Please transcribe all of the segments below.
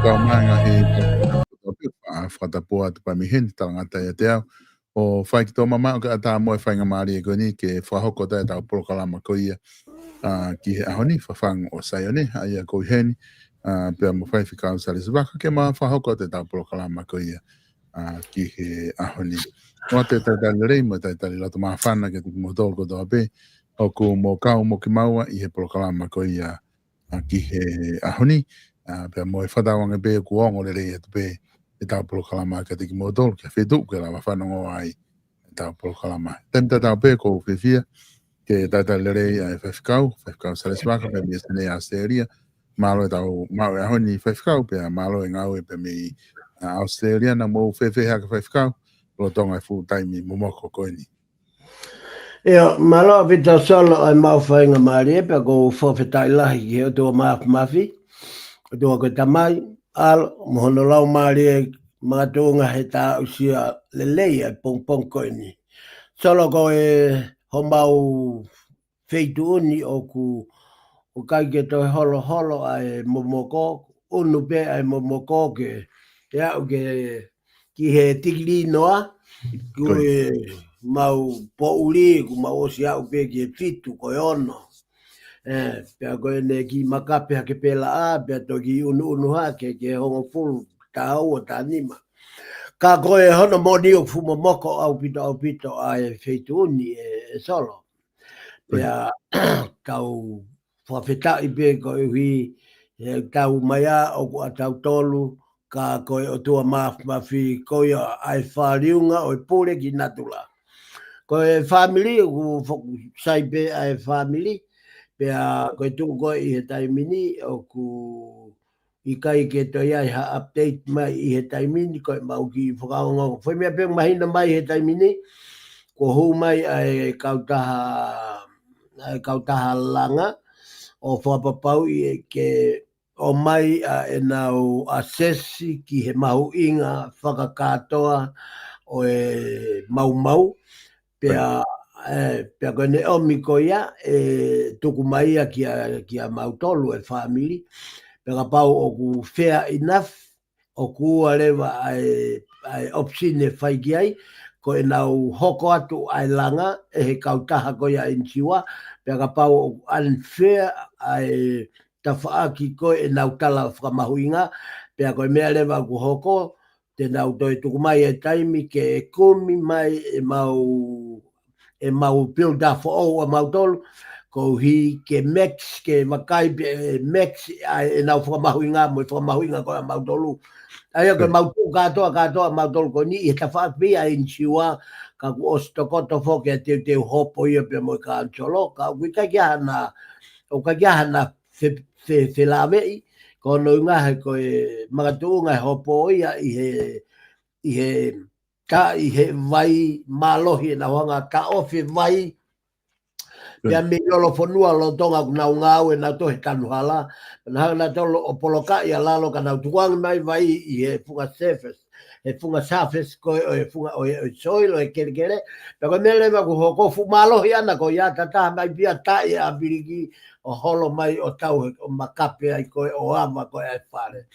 kau manga he whakatapua te pamihen tangata ia te au. O whai ki tō mama o ka ata moe whainga maari e koni ke whahoko tai tau polokalama ko ia ki he ahoni whawhang o saione a ia ko heni pia mo whai whikau saris waka ke ma whahoko te tau polokalama ko ia ki he ahoni. Noa te taitali rei mo taitali lato maa whana ke tuki mo tōko tō ape o ku mo kau mo ki maua i he polokalama ko ia ki he ahoni. Pia mo e whatawanga pe ku ongo le rei atu pe e tau polokalama ka tiki mo tōko ke whetu ke la whanongo ai e tau polokalama. Temta tau pe ko whiwhia ke taitali rei a e whawhikau saris waka pe mi esene a Australia malo e tau mau e ahoni whawhikau pe malo e ngau e pe mi Australia na mo whewhe haka whawhikau lo tonga full time mo moko koini. Ia, malo vita solo ai mau whainga maari e pe ko whawhetai lahi ki o tua mafi, o tua koe tamai, alo, mohono lau maari e mga tuunga he tā usia lelei ai pong koini. Solo ko e ho mau feitu uni o ku o kai ke toi holo ai momoko, unu pe ai momoko ke ia o ke ki he tikili noa, ku e mau pouri, ku mau osi au pe ki e fitu ko e ono. Pea koe ne ki makape hake pela pea to ki unu hake ke hongo fulu ta au o ta nima. Ka koe hono moni o fumo moko au pito ai feitu uni e solo. Pea tau whawhetai pe koe hui tau maia o kua tau tolu ka koe o tua mafi koe ai whariunga o pure ki natula. Koe family o sai pe ai family pea koe tuku koe i he taimini o ku i kai ke toi ai ha update mai i he taimini koe mau ki whakaongo. Whai mea pe mahina mai he taimini ko hu mai ai kautaha langa o whapapau i ke o mai e nau asesi ki he mahu inga whakakatoa o e mau pea koe ne omi ko ia e tuku mai a ki a mautolu e family pea ka pau o ku fair enough o ku alewa ai opsine whai ki ai ko e nau hoko atu ai langa e he kautaha ko ia insiwa pea ka pau o unfair ai tawhaaki ko e nau tala whakamahuinga pea koe mea lewa ku hoko te nau toi tuku mai e taimi ke e kumi mai e mau build up o a mautolu ko hi ke max ke makai max e nau whakamahuinga mo i whakamahuinga ko a mautolu. Aia koe mautu katoa mautolu ko ni i ta whaapia a insiwa ka ku ostokoto whoke a teu hopo ia pe mo i ka ancholo ka kui ka kia hana whelawei ko no ngahe koe magatu ngai hopo ia i he vai malohi na wanga ka ofi vai pia me lolo fonua lo tonga na ngau e na to he kanuhala na tolo opoloka ia lalo kana tuang mai vai i he funga surface ko e funga o soil e kere pe ko mele ma ku hoko fu malohi ana ko ia tata mai pia ta ia abiligi o holo mai o tau o makape ai ko o ama ko ai fare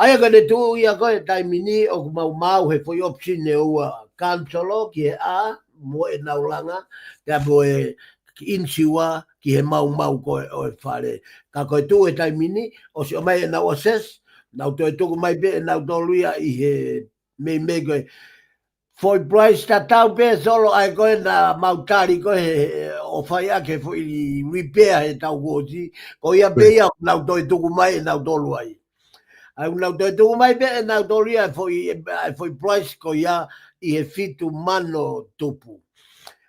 ai ka de tu ia ko taimini o mau he foi opsine ua kansolo ki a mo e naulanga te mo e insiwa ki he mau ko o fare ka ko tu e taimini o si o mai na o ses na to tu mai be na to luia i he me ko foi price ta tau pe solo ai ko na mautari ko o fai ake foi repair he tau gozi ko ia be ia na to tu mai na to luai ai na to tu mai be na to luia foi price ko ia i he fitu mano tupu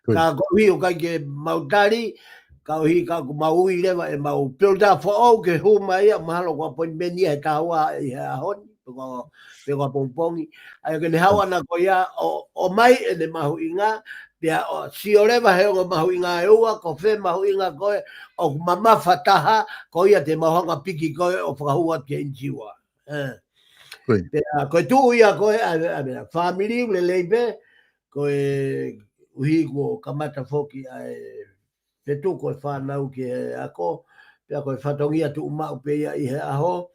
ka ko hi o ka ke mautari ka hi ka ku mau i lewa e mau build up for o ke hu mai a mahalo ko pon meni e taua i ha hon ko pego pompongi ai ke hawa na ko ia o mai e le mahu inga pia si o lewa he o mahu inga e ua ko fe mahu inga ko o mama fataha ko ia te mahanga piki ko o whakahua ke injiwa pia ko tu ia ko a family le leibe ko uhi ko kamata foki ai te tu ko whanau ki ako pia ko whatongia tu umau pe ia i he aho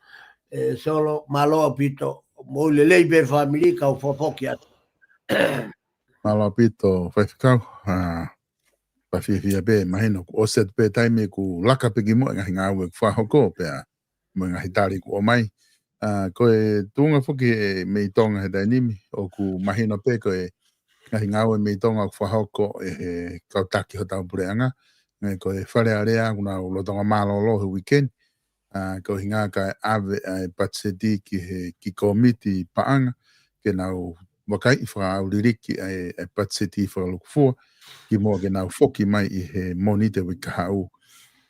solo malo pito mo le leibe family ka fofokia Malo pito fai fikau pa fia be mahino o set pe taime ku laka pe gimo nga hinga we fa hoko pe mo nga hitari ku o mai ko e tunga foki me tonga he dainimi o ku mahino pe ko e nga hinga we me tonga ku fa hoko e ka taki ho tau pureanga ngai ko e fare area kuna lo tonga malo lo weekend ko hinga ka ave patsedi ki komiti paanga ke nau wakai fra uliriki patsedi fra lukfua ki mo ke nau foki mai I he monite wi ka hau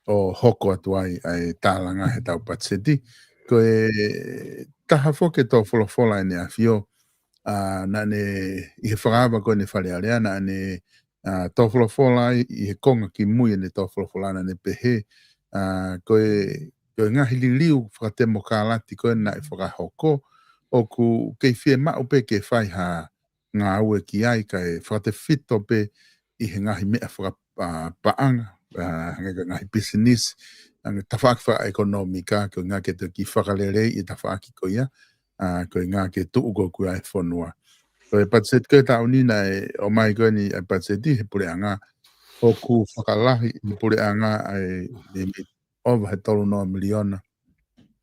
o hoko atu ai tālanga he tau patsedi ko e taha foke tō wholofola ne a fio na ne I he whakaawa ko ne whare area na ne tō wholofola I he konga ki mui ne tō wholofola na ne pehe ko e ngahi liu whakatemo ka lati ko e na I whakahoko o ku kei whie mau pe ke whai ha ngā ue ki ai ka e whakate whito pe I he ngahi mea whakapaanga ngahi business tawhaki wha ekonomika ko ngā ke te ki whakalere I tawhaki ko ia ko ngā ke tuuko ku ai whanua ko e patset ke tauni na o mai ko ni e patseti he pureanga o ku whakalahi I pureanga ai over he tolu no miliona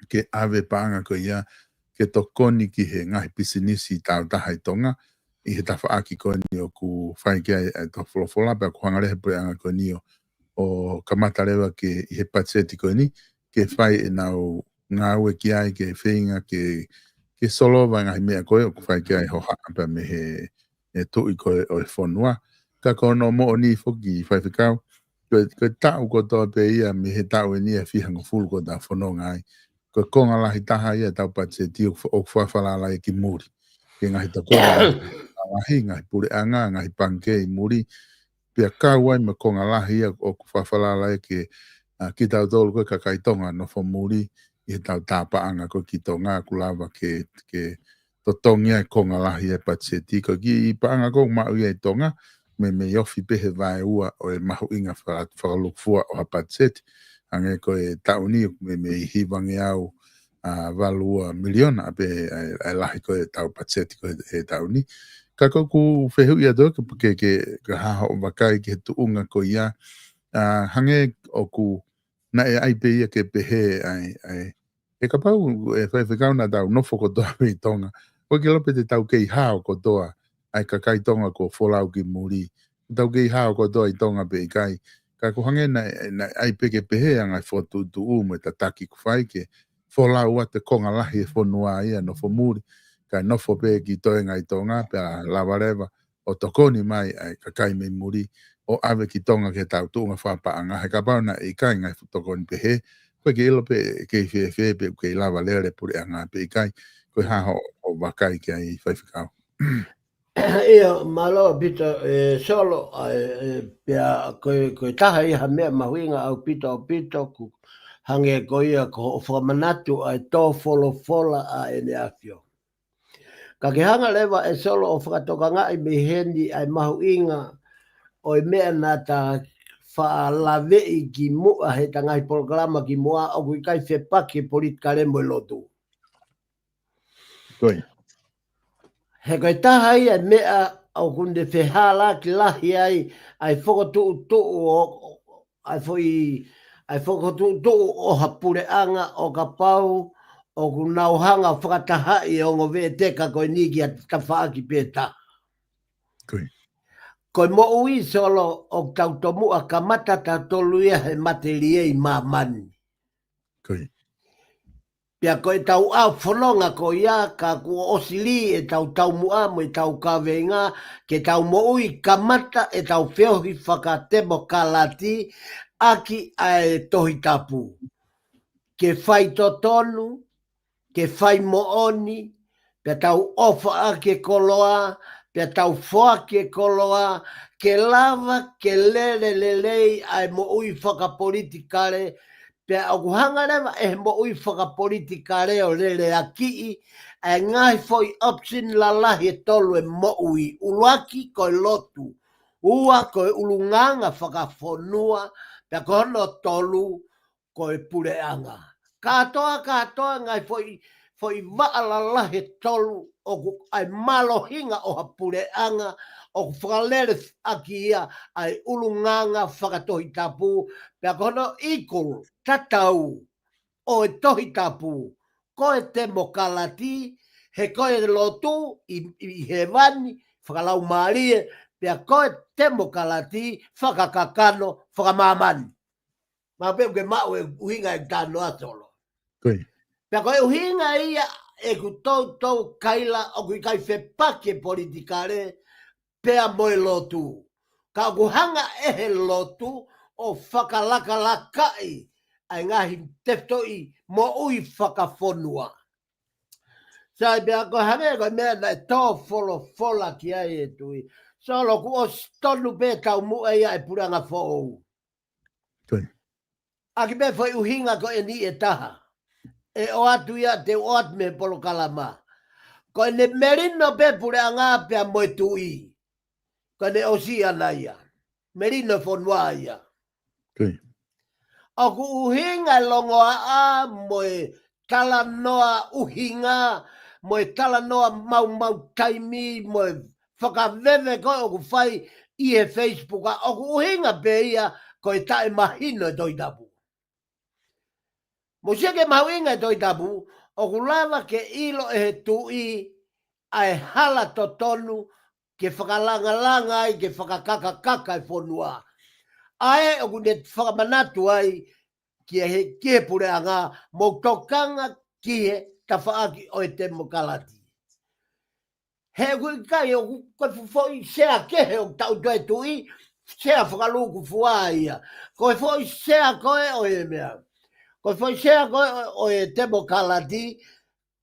ke ave paanga ko ia ke tokoni ki he ngahi business I tau tahai tonga I he tawhaaki ko ni o ku whai ki ai to wholofola pe ku hangare he pureanga ko ni o kamatarewa ke I he patseti ko ni ke whai nau ngā ue ki ai ke whinga ke solo vai ngahi mea koe o ku whai ki ai ho hapa me he tui koe o he whanua ka kono mo o ni whoki whai whikau ko tau ko toa pe ia me he tau e ni a whihanga fulu ko ta whanonga ai ko konga lahi taha ia tau patseti o whawhalala e ki muri ke ngahi takora ngahi ngahi pure anga ngahi panke I muri pia kawai ma konga lahi ia o whawhalala e ke ki tau tolu koe ka kaitonga no whamuri I tau tāpaanga ko ki tō ngā kulawa ke totongia e konga lahi e patseti ko ki paanga ko mau ia I tonga me yofi pehe vai ua o e mahu inga whakalukfua o ha patseti ange ko e tauni me hiwangi au valua miliona pe ai lahi ko e tau patseti ko e tauni ka ku whehu ia doke ke haha o wakai ke tuunga ko ia hange o ku na e ai pe ia ke pehe ai e ka pau e whaiwhikau na tau nofo ko toa me tonga o ke lope te tau kei hao ko toa ai ka kai tonga ko wholau ki muri tau kei hao ko toa I tonga pe I kai ka ku hange na ai pe ke pehe angai whotu tu me ta taki ku whai ke wholau a te konga lahi e whonua ia nofo muri ka nofo pe ki toe ngai tonga pe a lawarewa o tokoni mai ai ka kai me muri o ave ki tonga ke tau tuunga whapaanga he ka pau na I kai ngai tokoni pehe koe ke ilo pe ke whewhe pe ke lawa lere pure anga pe I kai koe haho o wakai ke ai whaiwhikau ia malo pito solo pia koe taha iha mea mahuinga au pito ku hange ko ia ko whamanatu ai tō wholofola a ene afio. Ka ke hanga lewa e solo o whakatokanga I me hendi ai mahuinga o mea na ta whaalawei ki mua he tangai programa ki mua o kui kai whepake politika remo I lotu. Koe. He koe taha ia mea au kunde whehala ki lahi ai whakotu o hapure anga o ka pau o kunauhanga whakatahai o ngo vee teka koe niki a tawhaaki pēta. Koe. Koe mo ui solo o tautomu a kamata ta tolu ia he materie I mamani. Koe. Pia koe tau au whanonga ko ia ka kua osili e tau mua mo tau kawenga ke tau mo ui kamata e tau whiohi whakatemo kalati aki ai tohi tapu. Ke whai totonu, ke whai mooni, pia tau ofa ake koloa, pia tau whoake koloa, ke lava, ke lelei ai mo ui whakapolitikare, pia au hanga rewa e mo ui whakapolitikare o lele a kii, e ngai foi option la lahi e tolu e mo ui, uluaki koe lotu, ua koe ulunganga whakafonua, pia kono tolu koe pureanga. katoa ngai foi vaala he tolu o ai malohinga o hapureanga o whakalere aki ia ai ulunganga whakatohi tapu pia kono equal tatau o e tohi tapu ko e te mokalati he koe lotu i he vani whakalau maarie pia ko e te mokalati whakakakano whakamamani ma pe ke mau e uhinga e tano atolo Koe. pia koe uhinga ia e ku tau kaila o ku kai whepake politikare pea moe lotu. Ka kuhanga ehe lotu o whakalakalakai ai ngahi teftoi mo ui whakafonua. Sai bea ko hame ko mea na tō fola ki ai e tui. So lo ku o stonu pe tau mu e ai puranga fōu. Koe. Aki me foi uhinga ko e ni e taha. E o atu ia te o atu me polo kalama. Ko ne merino pe puranga pe a moe tui. Ko ne Oceana ia. Merino fonua ia. Koe. Aku uhinga longoa a moe tala noa uhinga, moe tala noa mau taimi, moe whakaveve koe oku whai i e Facebook a oku uhinga pe ia koe tae mahino e toi tapu. Mo seke mahuinga e toi tapu, oku lava ke ilo e he tui ai hala totonu ke whakalanga ai, ke whakakaka e whonua. Ae oku ne whakamanatu ai ki he pure anga mo tokanga ki he tawhaaki o e te mokalati. He kui kai o koe fufoi sea kehe o tau toi tui, sea whakaluku fua ia. Koe foi sea koe o e mea. Koe foi sea koe o e te mokalati,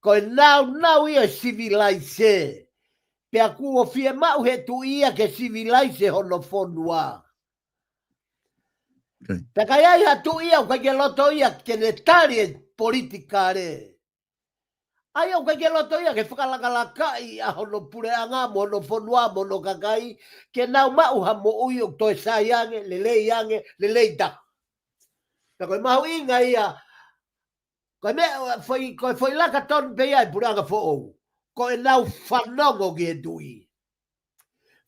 koe nau ia civilise. Pea kuo fie mau he tui ia ke civilise hono fonua. Pea kai ai hatu ia o kai loto ia ke ne tari politikare. Ai o kai loto ia ke whakalakalakai a hono pureanga, mono fonua, mono kakai, ke nau mau ha mo ui o toi sa iange, lelei da. Pea koe mahu inga ia, koe me, foi laka ton pe ia pureanga fo ou. Koe nau whanongo ki e tui.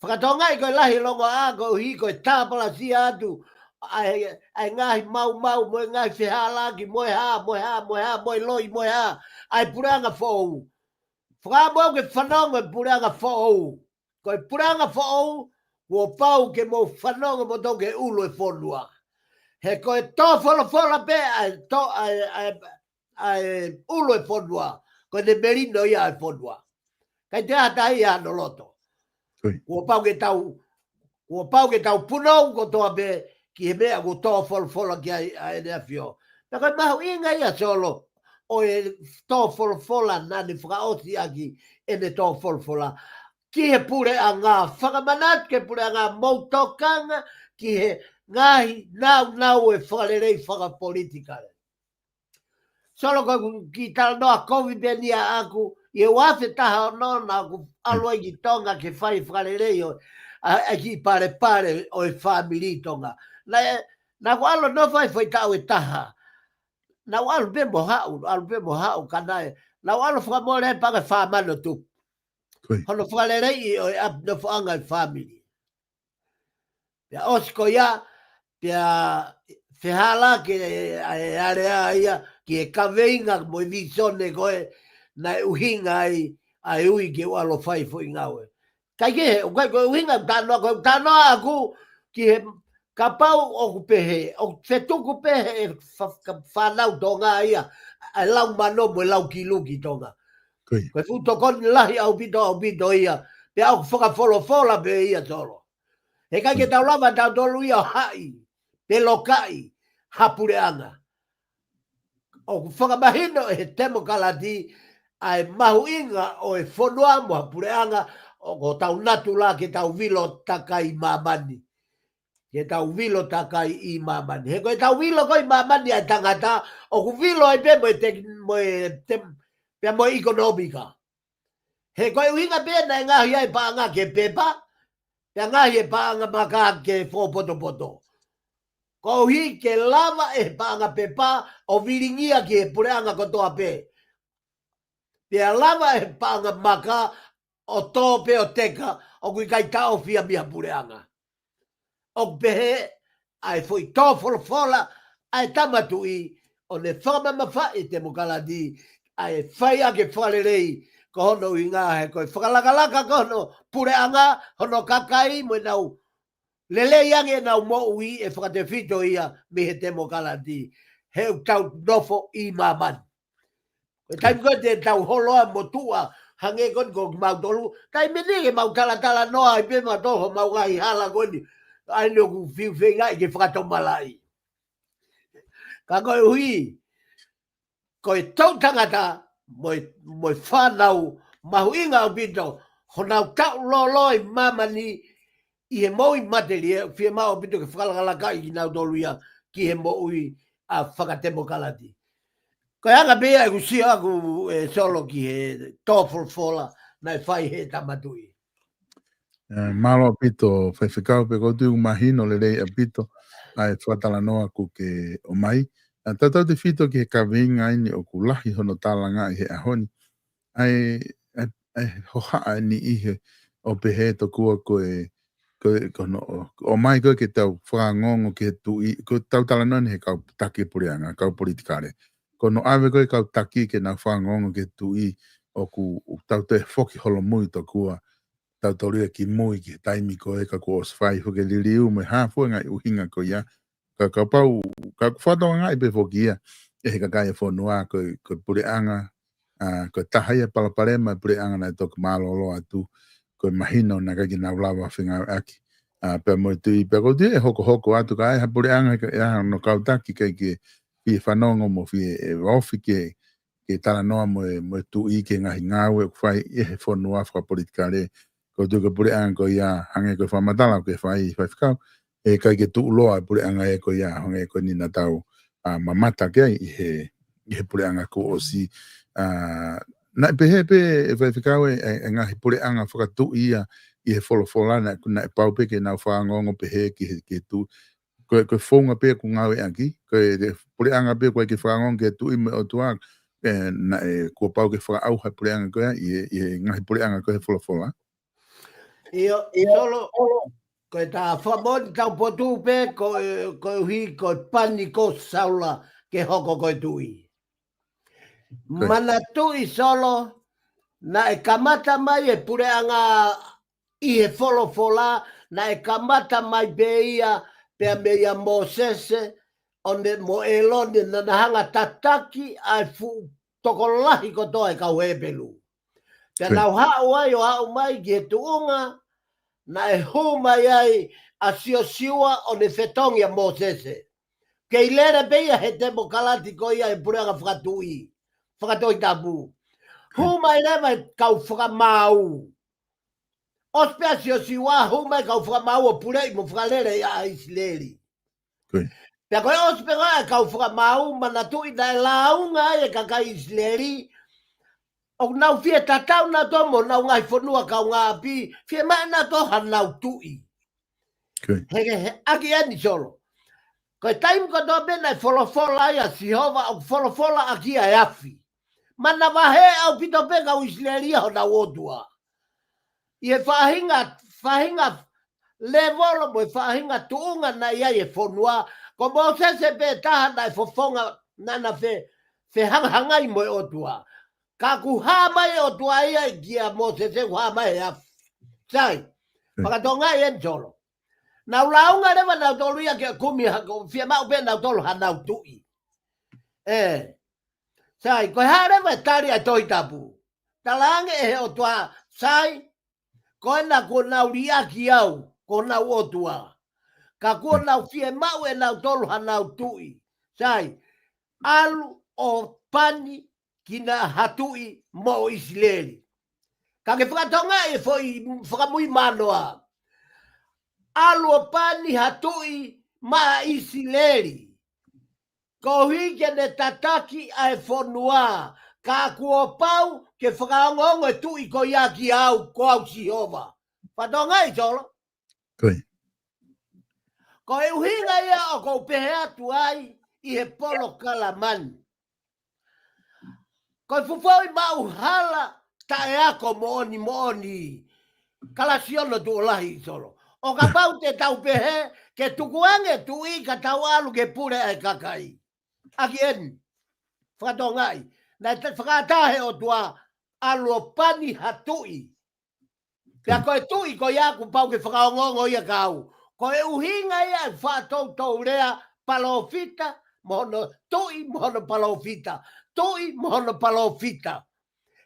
Whakatongai koe lahi longo a, koe hi koe tāpala si atu, ai ngahi mau moe ngahi whihalaki moe ha moe loi moe ha ai puranga fōu whakamoe ke whanonga puranga fōu koe puranga fōu kua pau ke mo whanonga mo tau ke ulo e whonua he koe tō whola pe ai ulo e whonua koe ne merino ia e whonua kai te hata ia no loto kua pau ke tau punou ko toa pe ki he mea ko tō whola ki a NFO. Pea koe mahu inga ia solo o e tō whola nani whakaoti aki ene tō whola. Ki he pure a ngā whakamanat, ke pure a ngā mautokanga, ki he ngahi nau e whakarerei whakapolitikare. Solo koe ki tala noa COVID nia aku, i e wafe taha o nona aku aloi ki tonga ke whai whakarerei o aki pare o e whamiri tonga. Na ko alo no foi tau e taha. Na alo be mo hau kanai. Na alo fra mo le pa fa mano tu. Hono fralere i o ap no fanga family. Ya osko ya pia fehala ke area ia ke kaveinga mo visione koe na uhinga ai ui ke alo fai foi ngawe. Kai ke o kai ko uhinga tano aku ki ka pau o kupehe, o whetuku pehe e whanau tonga ia, a lau mano mo lau kiluki tonga. Koe futo koni lahi au bito ia, pe au whakawhola pe ia tolo. He kai ke tau lava tau tolu ia hai, pe lokai, hapureanga. O whakamahino e temo kalati, ai mahu inga o e whonua mo hapureanga, o ko tau natu la ke tau vilo takai mamani. Ke tau vilo takai i mamani. He koe tau vilo koi mamani ai tangata, o ku vilo ai pe mo ekonomika. He koe uhinga pe na ngahi ai paanga ke pepa, pe ngahi e paanga maka ke fō poto. Ko hi ke lava e panga pepa o viringia ke pureanga ko toa pe. Pea lava e panga maka o tō pe o teka o kui kai tau fia mia pureanga. O pehe ai foi tō fola ai tamatui o le whama mawhai te mokaladi ai whai ake whalerei ko hono i ngā he koe whakalakalaka ko hono pureanga hono kakai mo nau lele yange nau mo ui e whakate whito ia me he te mokaladi heu tau nofo i maman. Koe taim koe te tau holoa mo tua hange kon ko mautolu kai mene ke mau tala noa i pe ma toho mau ngai hala koni ai no ku fiu ngai ke whakatomalai. Ka koe hui koe tau tangata moi whanau mahuinga o bito honau tau loloi mamani i he moi materi e fia mao bito ke whakalaka i nau toluia ki he moi a whakatemo kalati. Koe anga bea e kusia aku e solo ki he tōwhol whola nai whai he tamatui. Malo pito whaiwhikau pe koutu mahino le rei a pito ai whatala noa ku ke o mai. Tatau te whito ki he kawinga ini o ku lahi hono talanga i he ahoni. Ai hohaa ni ihe o pehe to kua koe o mai koe ke tau whangongo ke tui, ko tau talanoni he kau taki pureanga, kau politikare. Kono awe koe kau taki ke na whangongo ke tui o ku tau te whoki holo mui to kua tau toria ki mui ki taimi koe ka kua oswhai hoke liriu me hafua ngai uhinga ko ia. Ka pau, ka whatau ngai pe whoki ia, e he kakai e whanua koe pureanga, koe tahaya palaparema pureanga na toku malolo atu, koe mahino na kaki na ulawa whinga aki. Pea mo tui, pea ko tui e hoko atu ka ai ha pureanga e aha no kautaki kai ke fi whanongo mo fi e ofi ke tala noa mo tui ke ngahi ngāwe o whai e he whanua whakapolitikare. Ko tui ka pureanga ko ia hange koe whamatala ke whai whaiwhikau. E kai ke tuuloa pureanga e ko ia hange ko nina tau mamata ke i he pureanga ko o si. Na pehe pe e whaiwhikau e ngahi pureanga whakatu ia i he wholofola na e paupe ke nau whangongo pehe ke tu. Koe whonga pe ku ngawe aki, koe pureanga pe koe ke whangongo ke tu i me o tuak, na e kua pau ke whakauha pureanga koe i ngahi pureanga koe he wholofola. Io solo koe tā whamoni tau potu pe koe hui koe pani ko saula ke hoko koe tui. Mana tui solo na e kamata mai e pureanga i he wholofola na e kamata mai pe ia pea me ia Mosese onde mo elone na nahanga tataki ai fu tokolahi kotoa e kau hepelu. Pea nau hao ai o hao mai ki he tuunga na e huma ai a siwa o ne whetongi a Mosese. Kei lera peia he te mokalati ko ia e pureanga whakatoi tabu. Huma i lewa e kau whakamau. Ospea siwa huma i kau whakamau o purei mo whakalere a Isileri. Pea koe ospea e kau whakamau mana tui na e launga e kakai Isileri. O nau fia tatau na tomo nau ngai whanua kau ngā api, fia mai na toha nau tui. Hege aki ani solo. Koe taim ko toa bena e wholofola ia Sihova o wholofola aki a afi. Mana wahe au pito peka o Isleria ho nau otua. I e whahinga levolo mo e whahinga tuunga na ia e whanua, ko Mosese pe taha na e whafonga nana fe hangai mo e otua. Ka ku mai o tua ia i kia Mosese ku mai a sai. Whakatonga i en solo. Nau launga rewa nau tolu ia kia kumi hako, fia mau pe nau tolu hanau tui. Sai, koe harewa e tari a toi tapu. Talange e he o tua sai, koe na ko nau ria ki au, ko nau o tua. Ka kua nau fia mau e nau tolu hanau tui. Sai, alu o pani kina hatui mo Isileri. Ka ke whakatonga e foi whakamui manoa. Alu o pani hatui ma Isileri. Ko hike ne tataki ai whanua. Ka kua pau ke whakaongongo e tui ko iaki au ko au Sihova. Whatonga i solo. Koi. Ko e uhinga ia o ko pehe atu ai I he polo kalamani. Ko e fufoi mau hala ta e ako mooni. Kala siono tu olahi solo. O ka pau te tau pehe ke tukuange tu I ka tau alu ke pure ai kakai. Aki en. Whakatongai. Na te whakatahe o tua alu o pani hatui. Pea koe tui ko iaku pau ke whakaongongo ia kau. Ko e uhinga ia e whātou rea palofita, mohono tui mohono palofita. Tui mohono palofita.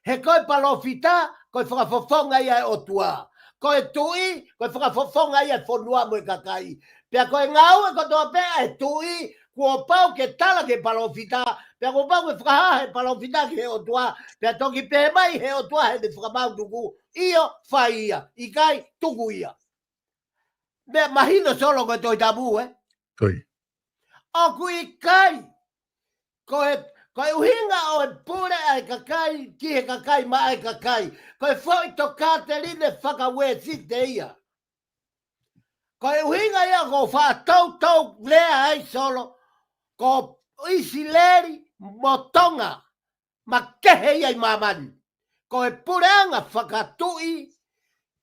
He koe palofita, koe whakafofonga ia e o tua. Koe tui, koe whakafofonga ia e whonua mo e kakai. Pea koe ngau e kotoa pea e tui, kua pau ke tala ke palofita, pea kua pau ke whakahahe palofita ke he o tua, pea toki pe mai he o tua he de whakamau tuku. Io whai ia, I kai tuku ia. Me mahino solo koe toi tabu, Koi. O kui kai. Koe uhinga o e pure ai kakai, ki he kakai ma ai kakai. Koe foi to Katerine whakawe site ia. Koe uhinga ia ko whātou lea ai solo. Ko isi leri motonga. Ma kehe ia I mamani. Koe pure anga whakatui.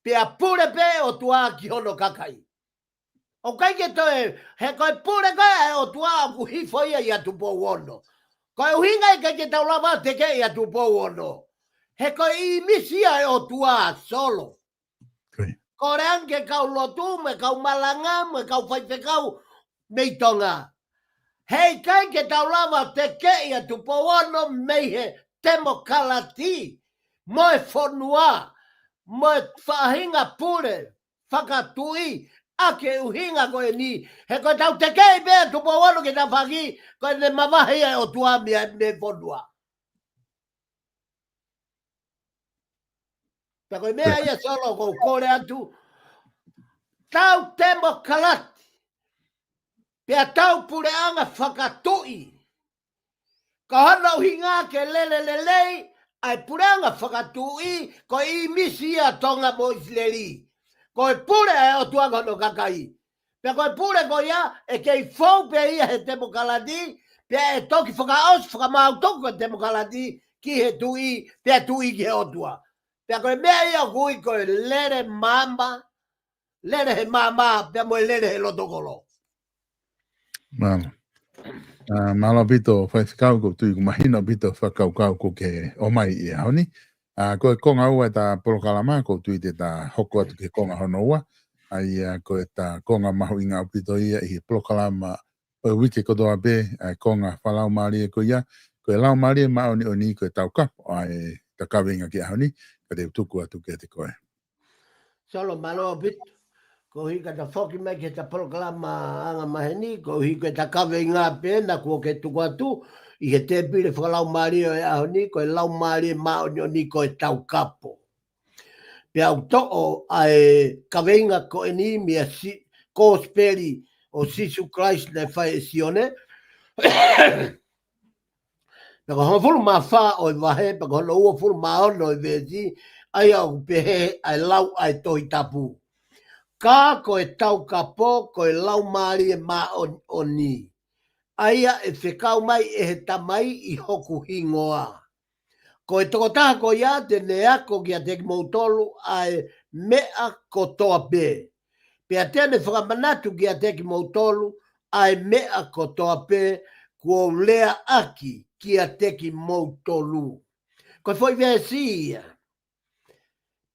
Pea pure pe o tua ki hono kakai. O kai ke toe, he koe pure kai o tua ku hifo ia tupo wono. Koe uhinga I kai ke tau lava te ke ia tupo wono. He koe I misia o tua solo. Koi. Ko reange kau lotu me kau malanga me kau whaipe kau meitonga. Hei kai ke tau lava te ke ia tupo wono meihe temo kalati. Moe whonua. Moe whahinga pure. Whakatui. Ake uhinga koe ni. He koe tau te kei bea tupo wano ke tau whaki. Koe ne mawahi e o tua mea me whonua. Pea koe mea ia solo kou kore atu. Tau temo kalati. Pea tau pure anga whakatui. Ka hana uhinga ke lelelelei. Ai pure anga whakatui. Koe I misi ia tonga mo isleri. Koe pure e o tua kono kakai. Pea koe pure ko ia e kei fau pe ia he temo kalati. Pea e toki whakaos whakamau toku e temo kalati. Ki he tui, pea tui ki he o tua. Pea koe mea ia kui koe lere mama. Lere he mama, pea moe lere he lotokolo. Malo. Malo pito whaikau ko tui kumahino pito whakau ko ke o mai I haoni. Koe konga ua ta polokalama ko tui te ta hoko atu ke konga hono ua. Ai koe ta konga mahu inga upito ia I polokalama o wike kodoa be konga whalau maari e ko ia. Koe lau maari e maoni oni koe tau kapo ai ta kawinga ki haoni. Ka te tuku atu ke te koe. Solo malo pito. Ko hika ta whoki mai ke ta polokalama anga maheni. Ko hika ta kawe ngā pēna kua ke tuku atu. I he te pire whakalau maari o e ahoni. Ko e lau maari e maoni o ni ko e tau kapo. Pea au to'o ai kaweinga ko e ni mea ko speri o Sisu Christ na whai e sione. Peka hono fulu maa wha o I wahe. Peka hono ua fulu maa ono I vezi. Ai au pehe ai lau ai tohi tapu. Ka ko e tau kapo ko e lau maari e maa o ni. Aia e whekau mai e he tamai I hoku hingoa. Ko e tokotaha ko ia te neako ki a te kimoutolu ai mea ko toa pē. Pea tēne whakamanatu ki a te kimoutolu ai mea ko toa pē kua lea aki ki a te kimoutolu. Ko e foi vea si ia.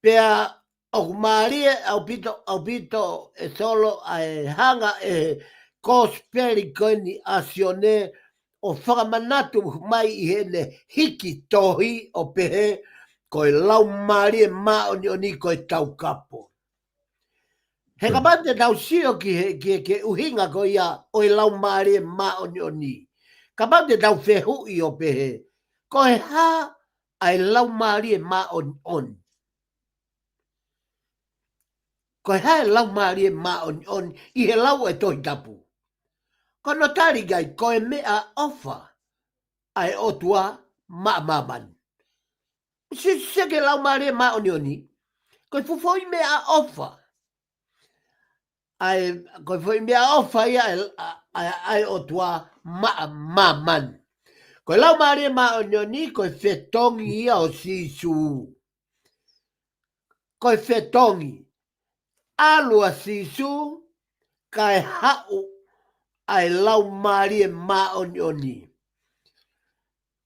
Pea o maarie au pito e solo ai hanga e kosperi koini asione o whakamanatu mai I hene hiki tohi o pehe ko e lau maarie maoni o ni ko e tau kapo. He kamante tau sio ke uhinga ko ia o e lau maarie maoni o ni. Kamante tau whehui o pehe ko e ha ai lau maarie maoni on. Ko e ha e lau maarie maoni on I he lau e tohi tapu. Ko no tari gai ko e mea ofa. Ai o tua maman. Se ke lau maare maoni oni. Ko fufoi me a ofa. ai ko foi mea ofa ia ai o tua man. Ko lau mare ma onioni ko fetongi ia o sisu. Ko fetongi. Alua sisu kai hau ai lau mare ma onioni.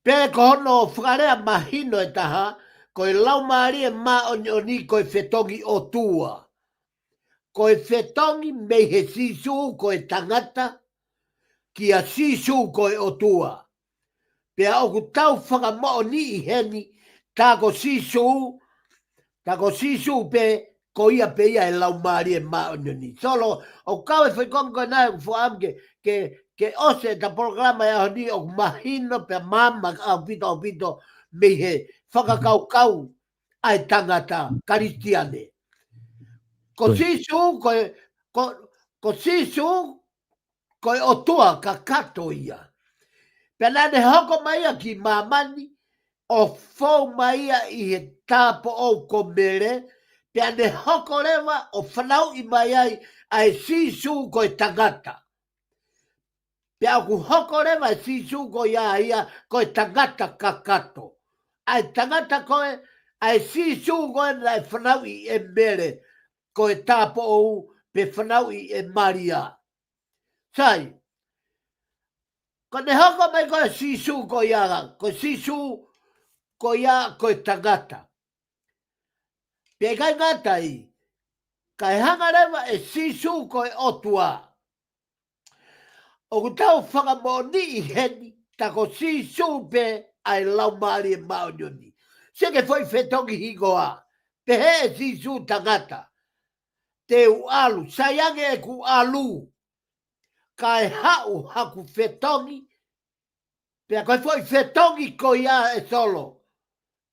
Pe ko no frarea mahino e taha ko lau mare ma onioni ko fetongi o tua. Ko fetongi me he sisu ko tangata ki a sisu ko o tua. Pea o ku tau whakamo'o ni I heni, tā ko sisu pe ko ia pe ia e lau maari e maonyo ni. Solo, o kau e whakongo nai o whaamke, ke ose ta programa e ahoni o mahino pe mama au pito, me he whakakau ai tangata karistiane. Ko sisu, ko sisu, ko o tua ka kato ia. Pena ne hoko maia ki mamani o fau maia I he tapo o komere, pena ne hoko rewa o whanau I maia ai sisu ko tangata. Pena ku hoko rewa sisu ko ia ko tangata kakato. Ai tangata koe, ai sisu koe na whanau I e mere ko tapo o pe whanau I e maria. Sai, ko ne hoko mai ko sisu ko ia, ko sisu ko ia ko tangata. Pia kai ngata I, kai hangarewa e sisu ko otua. O ku tau whakamoni I heni, ta ko sisu pe ai lau maari e maonyoni. Seke foi fetongi higoa, pe he e sisu tangata. Te u alu, sayange e ku alu, kai hau haku fetongi, pia kai foi fetongi ko ia e solo.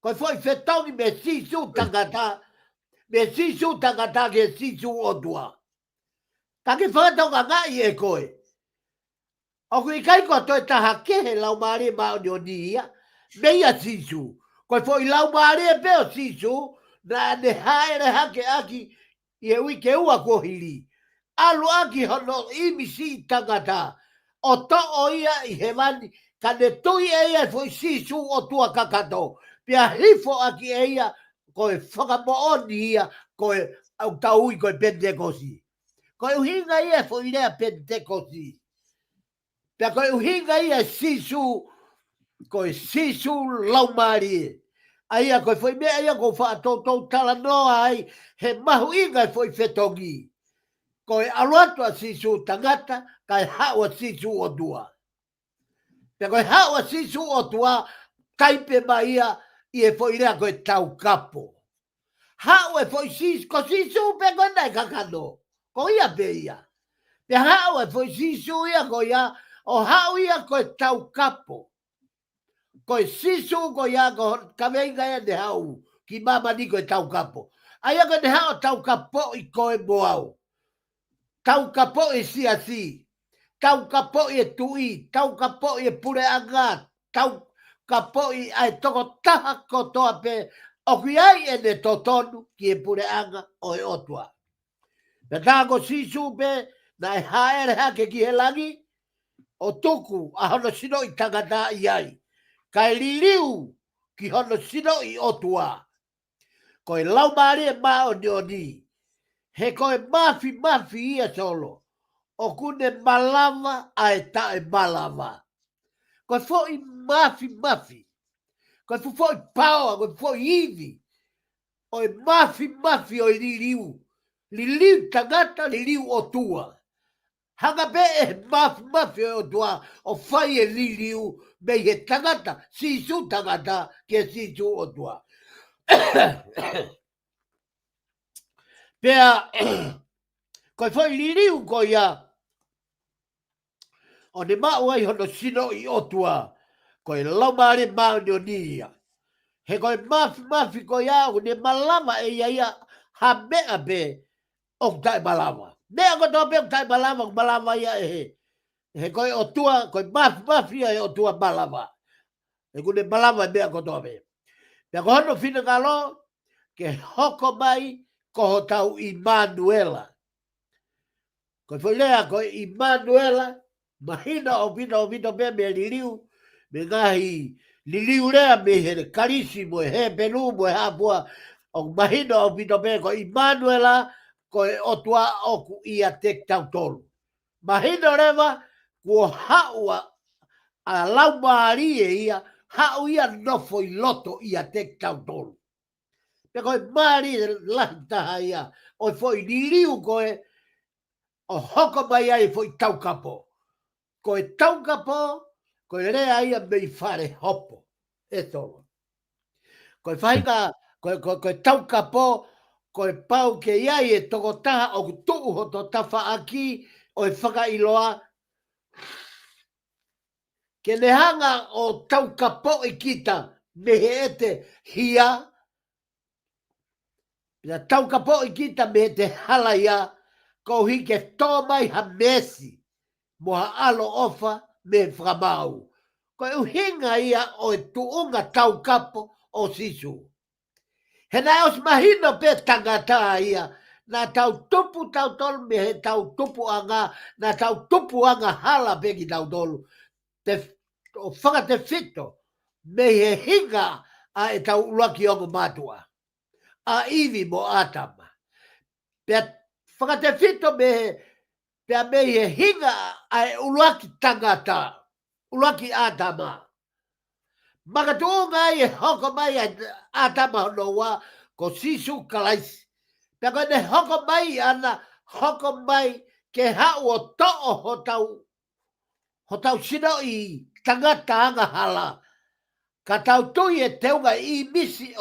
Kai foi fetongi me sisu tangata, me sisu tangata ke sisu otua. Taki whakatonga ngai e koe. O kui kai ko toi taha kehe lau maari maonyoni ia, me ia sisu. Kai foi lau maari e peo sisu, na ne haere hake aki, I e wike ua kohiri. Alu aki hono imisi tangata. O to o ia I he mani, ka ne tui e ia foi sisu o tua kakato. Pia hifo aki e ia, koe whakamooni ia, koe au taui koe pentekosi. Koe uhinga ia foi lea pentekosi. Pia koe uhinga ia sisu, koe sisu laumari. Aia koe foi mea ia ko whaatou tala noa ai, he mahu inga foi fetongi. Koe aluatua sisu tangata, kai haua sisu o tua. Pia koe haua sisu o tua, kaipe maia, I e foi rea koe tau kapo. Hau e foi sisu, ko sisu pe koe nai kakano. Ko ia pe ia. Pia hau e foi sisu ia ko ia, o hau ia koe tau kapo. Koe sisu ko ia ko kaweinga ia ne hau, ki mama ni koe tau kapo. Aia koe ne hau tau kapo I koe moau. Tau kapo I si. Tau kapo I e tui, tau kapo I e pure anga, tau kapo I ai toko taha kotoa pe, o kui ai e ne totonu ki e pure anga o e otua. Na tāko sisu pe, na e haere hake ki he langi, o tuku a hono sino I tangata I ai. Kai liliu ki hono sino I otua. Koe lau maari e maonioni. He koe mafi ia solo. O kune malama a e tae malama. Koe foi mafi. Koe foi paoa, koe foi iwi. O e mafi o I liliu. Liliu tangata, liliu o tua. Hanga be e mafi o tua, o fai e liliu, me he tangata, sisu tangata, ke sisu o tua. Pea, koe foi liliu ko ia, o ne mau ai hono sino I otua, koe laumare maunioni ia. He koe mafi ko ia, o ne malama e ia, ha mea be, o tai malama. Mea ko toa pe o tai malama ia e he. He koe otua, koe mafi ia e otua malama. He kune malama e mea ko toa pe. Pea ko hono fina kalo, ke hoko mai, ko ho tau Immanuela. Ko foi lea ko Immanuela, mahina o vito pe me liliu, me ngahi liliu lea me he karisi mo he pelu mo ha bua o mahina o vito pe ko Immanuela ko o tua oku ia te tautolu. Mahina rewa ko haua a lau maari ia hau ia nofo I loto ia te tautolu. Pe koe maari lahi taha ia o foi liliu koe o hoko mai ai foi taukapo. Koe taukapo, koe rea ia mei whare hopo. E tolo. Koe whainga, koe taukapo, koe pau ke iai e toko taha o tuu ho to tawha aki o e whakailoa. Ke nehanga o taukapo I kita me he ete hia. Pina taukapo I kita me he te hala ia ko hike tō mai ha mesi. Moha alo ofa me whamau. Ko e uhinga ia o e tuunga tau kapo o sisu. He nai os mahino pe tangata ia, na tau tupu tau tolu me he tau tupu anga, na tau tupu anga hala peki tau tolu. O whaka te fito, me he hinga a e tau ulaki ongo matua. A iwi mo atama. Pea whaka te fito me he pea me he hinga ai ulaki tangata, ulaki atama. Maka tuunga ai hoko mai atama noa ko sisu kalaisi. Pea koe ne hoko mai ana, hoko mai ke hau o to'o ho tau sino I tangata anga hala. Ka tau tui e teunga I misi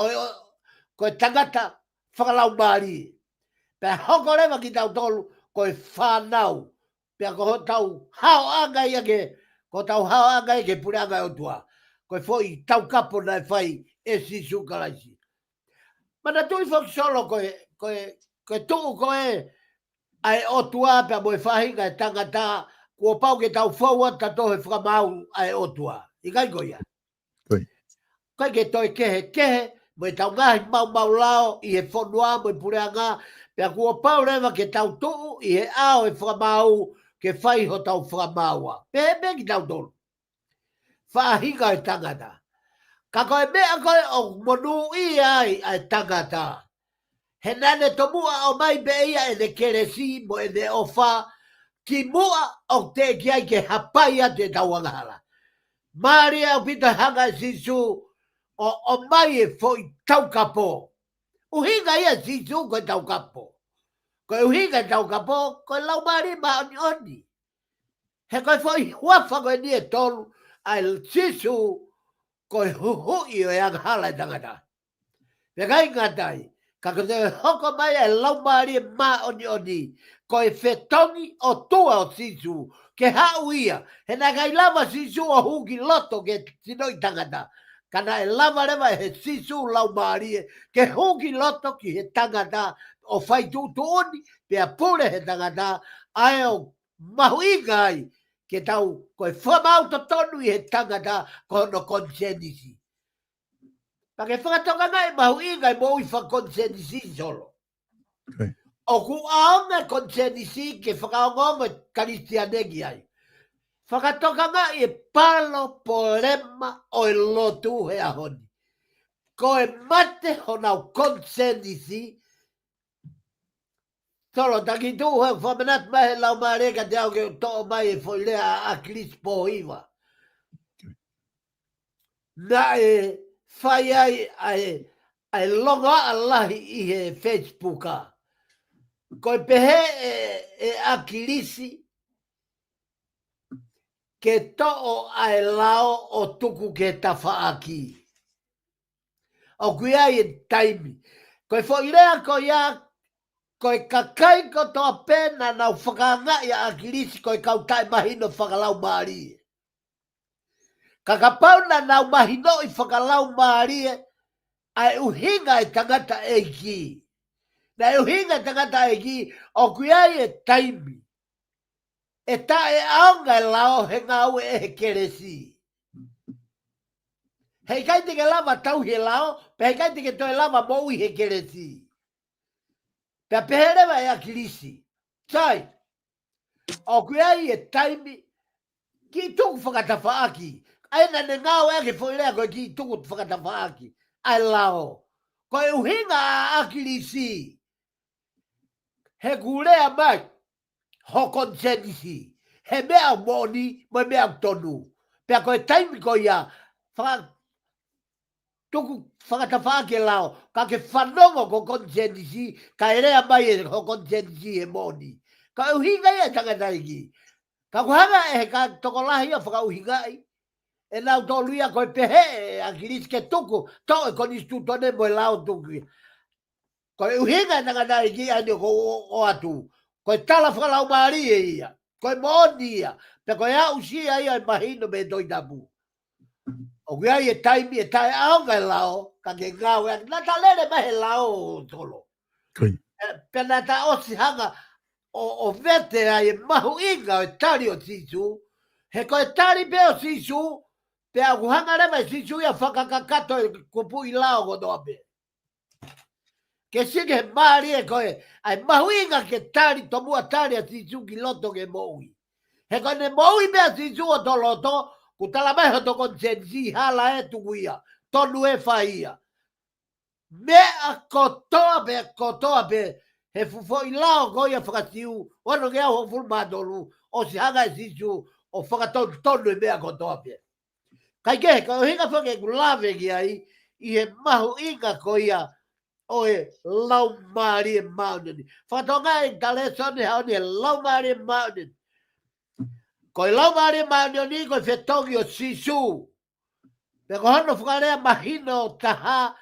koe tangata whakalau maari. Pea hoko rewa ki tau tolu koe whanau. Pea ko tau hao anga ia ke, ko tau hao anga ia ke pure anga o tua. Koe foi tau kapo nai whai e sisu kalaisi. Mana tui fok solo koe tuu koe ai o tua pea moe whahinga e tangata kua pau ke tau whaua ta tohe whakamau ai o tua. I kai koia. Koe ke toi kehe, moe tau ngahi mau lao I he whanua moe pure anga. Pea kua pau rewa ke tau tuu I he ao e whakamau ke whai ho tau whakamaua. Pe ki tau tolu. Whahinga e tangata. Ka koe mea koe o monu I ai tangata. He nane to mua o mai be ia e ne keresi mo e ne ofa ki mua o te ki ai ke hapaia te tauangahala. Maria o pita hanga sisu o mai e foi taukapo. Uhinga ia sisu koe taukapo. Koe uhinga taukapo koe lau mari ma oni. He koe foi huafa koe ni e tolu ai sisu koe huhui o e anghala e tangata. Pe kai ngatai, ka koe hoko mai e lau maari e ma oni, koe whetongi o tua o sisu, ke hau ia, he na kai lava sisu o huki loto ke sinoi tangata, kana e lava rewa he sisu lau maari e, ke huki loto ki he tangata o whai tutu oni, pe a pure he tangata, ai o mahuinga ai, ke tau koe whamau to tonu I he tangata kono konsenisi. Pake whakatoka ngai mahu ingai mo I whakonsenisi solo. O ku aonga konsenisi ke whakaongonga karistianegi ai. Whakatoka ngai e palo polema o e lotu he ahoni. Ko e mate honau konsenisi solo taki tu he whamenat mahe lau mareka te au ke to'o mai e whoilea a Chris Pohiva. Na e whai ai longa alahi I he Facebooka. Koe pehe e akilisi ke to'o ai lao o tuku ke tawha aki. O kuia I taimi. Koe whoilea ko ia koe kakai ko toa pena nau whakanga ia akilisi koe kautai mahino whakalau maari. Kakapau na nau mahino I whakalau maari ai uhinga e tangata e ki. Na uhinga e tangata e ki o kuia e taimi. E ta e aonga e lao he ngau e he keresi. Hei kai te ke lava tau he lao, pe hei kai te ke toi lava mou I he keresi. Pe peherewa e akilisi. Sai, O kuia I e taimi ki tuku whakatafaaki. Aina ne ngau ake foi lea koe ki tuku whakatafaaki. Ai lao. Koe uhinga a akilisi. He kulea mai. Ho konsenisi. He mea moni, mo mea tonu. Pea koe taimi ko ia. Tuku whakatafaaki lao. Ka ke whanongo ko konsenisi. Ka erea mai e ho konsenisi e moni. Ka uhinga ia tangataiki. Ka kuhanga e ka tokolahi a whakauhingai. E nau tō luia koe pehe a kiris ke tuku. Tō e konis tu tone mo e lao tuku. Koe uhinga e tangata i ki ane ko o atu. Koe tala whakalau maari e ia. Koe mooni ia. Pe koe a usia ia e mahino me doi tapu. O kia i e taimi e tae aonga e lao. Ka ke ngau e nata lere mahe lao tolo. Pe nata osi hanga o vete a e mahu inga o e tari o sisu. He koe tari pe o sisu. Pe a kuhanga rema e sisu ia whakakakato e kupu I lao ko doa pe. Ke sike he maari e koe. Ai mahu inga ke tari tomua tari a sisu ki loto ke moui. He koe ne moui pe a sisu o to loto. Ku tala mai ho to konsensi hala e tukuia. Tonu e whaia. Mea kotoa pe. He fufo I lao ko ia whakatiu. Wano ke au ho fulmadolu. O si hanga e sisu o whakatonu tonu e mea kotoa pe. Kai ke, ka hinga whake kulave ki ai, I he mahu inga ko ia o e lau maari e maunani. Whatonga e tale sone haoni e lau maari e maunani. Ko e lau maari e maunani ko e whetongi o sisu. Pe ko hono whakarea mahino o taha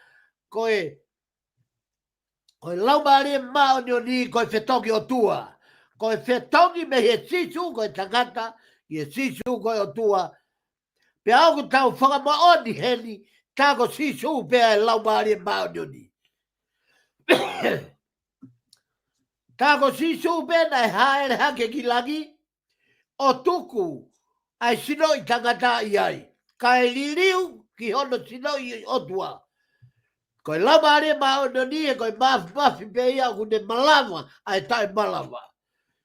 ko e lau maari e maunani ko e whetongi o tua. Ko e whetongi me he sisu ko e tangata, I e sisu ko e o tua. Pe au ku tau whakamaoni heni, tako sisu pea e lau maari e maunioni. Tako sisu pea na e haere hake ki lagi, o tuku ai sinoi tangata I ai. Ka e liriu ki hono sinoi o tua. Ko e lau maari e maunioni e ko e mafi pea ia ku ne malama ai tae malama.